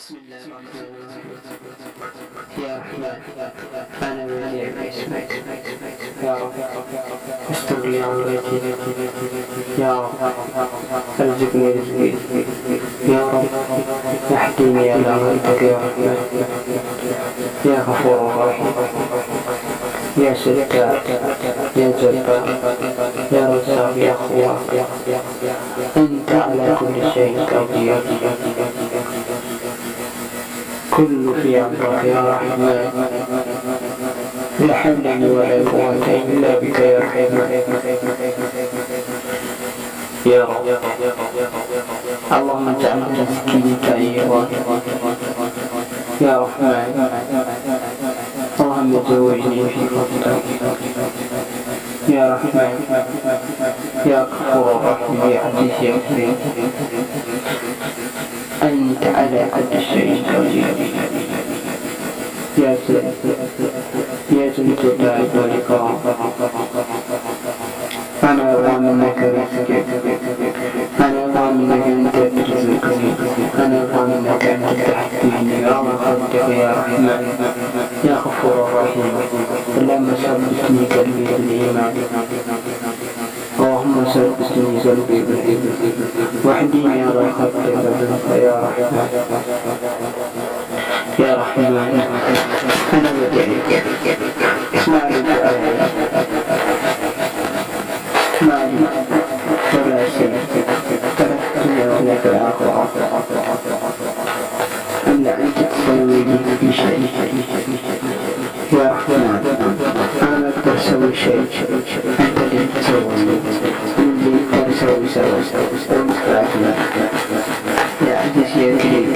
بسم الله الرحمن الرحيم. يا رحمن أنا بديع باسمك. يا رب استر لي عورتي. يا رب ارزقني رزقي. يا رب اهدني على غيرك. يا رحمن يا غفور رحيم يا ستار يا جبار يا رزاق يا خوار أنت على كل شيء قدير. كل في أمرك يا رحمن لا حول لي ولا قوة إلا بك يا رحمن. يا رب اللهم اجعل تسكيني طيبا يا رحمن. اللهم زوجني في فضلك يا رحمن يا غفور رحيم يا عزيز يا كريم. أنت على كل شيء قدير يا ذا الجلال والإكرام. أنا ضامنك رزقك. أنا ضامنك أنت ترزقني. أنا ضامنك أنت تحكيني على خلقك يا رحمن يا غفور رحيم. اللهم ثبتني قلبي بالإيمان. اللهم ثبتني قلبي بالإيمان واهدني على خلقك يا رحمن يا رحمن. أنا بدعيك اسمع لي دعائي. اسمع لي ولا شيء تركتني ولك العفو إلا أنت تسوي لي في شيء يا رحمن. أنا ما أقدر أسوي شيء أنت اللي تسوي اللي أقدر أسوي يا عزيز يا كريم.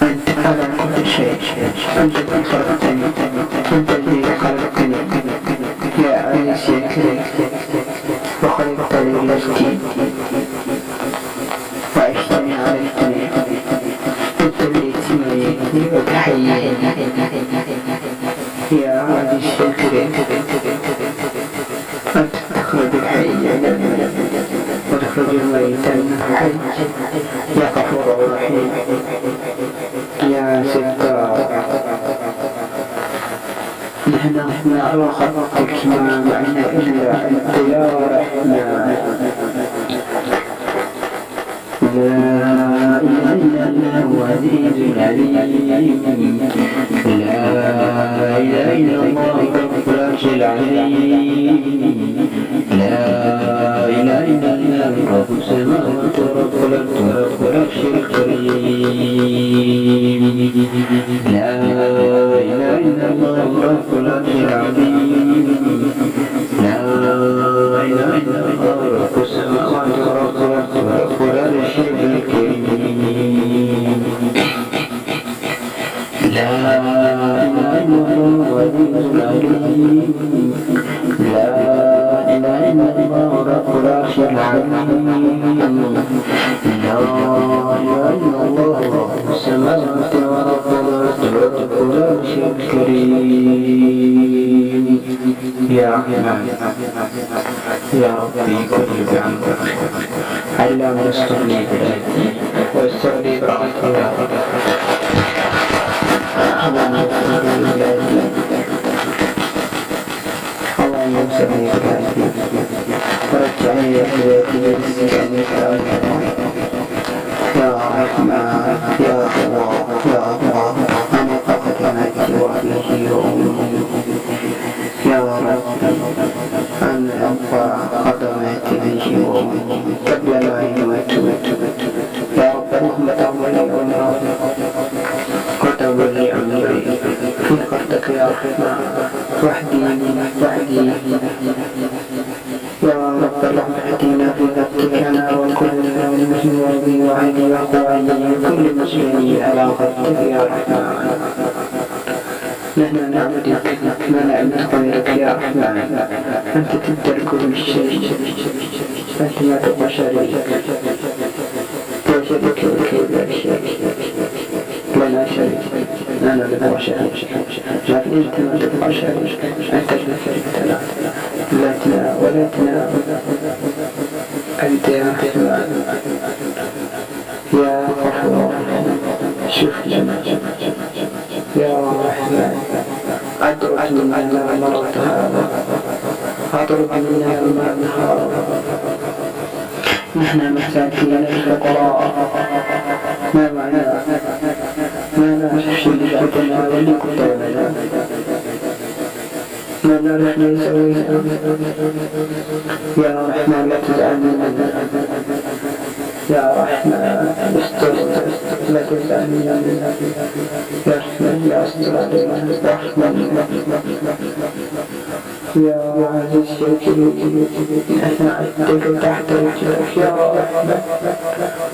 أنت على كل شيء. أنت الذي خلقتني. أنت الذي خلقتني يا عزيز يا كريم. وخلقت لي رزقي وعشتني عليتني. أنت الذي تميتني وتحييني يا عزيز يا كريم. أنت تخرج الحي وتخرج الميت من الحي يا غفور رحيم يا ستار. نحن على خلقك ما معنا إلا أنت يا رحمن. لا إله إلا الله العزيز العليم. لا إله إلا الله رب العرش العظيم. لا إله إلا الله رب السماوات ورب الأرض ورب العرش الكريم. لا إله إلا الله رب العرش العظيم. لا إله إلا الله رب السماوات ورب الأرض ورب العرش الكريم. لا إله إلا الله العزيز العليم. لا إله إلا الله رب العرش العظيم. لا إله إلا الله رب السماوات ورب الأرض ورب العرش الكريم. يا رحمن يا ربي كل بعمرك. علم يستر لي بلادي ويستر لي برحمتك يا رب. اللهم يسر لي بلادي. اللهم يسر لي بلادي ورجعني يا بلادي برزقك يا رحمن يا الله يا الله. أنا فقط نفسي وأبيه وأمي يا رب. أنا أرفع قدماتي به وأمي قبل ما يموت يا رب. اللهم تقبل لي عمري وتقبل لي عمري في خلقك يا رحمن. وحدي يا رب. اللهم اهدنا في خلقك أنا وكل المسلمين وعلي وقواني كل مسلمين على خلقك يا رحمن. نحن نعبدك ما نعبد غيرك يا رحمن. أنت تقدر كل شيء. أنت ما تبقى شريك لا شريك لك لا شريك ولا شريك. أنا لا شريك لكن أنت ما تبقى شريك. أنت لا شريك لك لا تنا ولا تنا. أنت يا رحمن يا غفور شوف لنا يا رحمن، أدرك منا مرض هذا، أطرد منا الماء هذا. نحن مساكين الفقراء، ما معنا شيء لبعضنا ولا قدامنا، ما نعرف نسوي. يا رحمن لا تزعل منا، يا رحمن استر لا تزعل منا، يا رحمن يا استر علينا، يا رحمن يا عزيز يا كريم، احنا عندك تحت رجلك يا رحمن،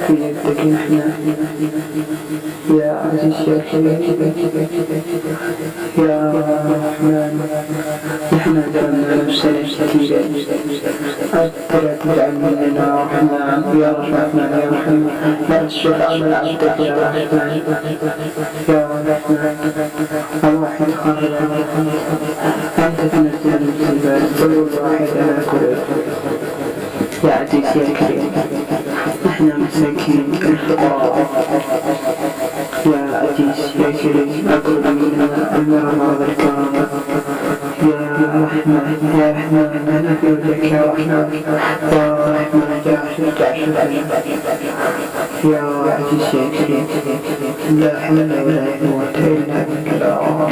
في يدك نحن يا عزيز يا كريم يا رحمن. نحن ظلمنا نفسنا كثيرا، ألا تجعل مننا يا رحمن يا رحمن يا رحمن، لا تشرك عمل عبدك يا رحمن يا رحمن. الواحد خالق أنت تنزل المصيبات، كل واحد على كل يا عزيز يا كريم. نحن مساكين الفقراء يا عزيز يا كريم، أقرب منا المرض الكرام يا رحمن يا رحمن، أنا في وجهك يا رحمن يا رحمن يا عزيز يا كريم. لا حول ولا قوة إلا بالله.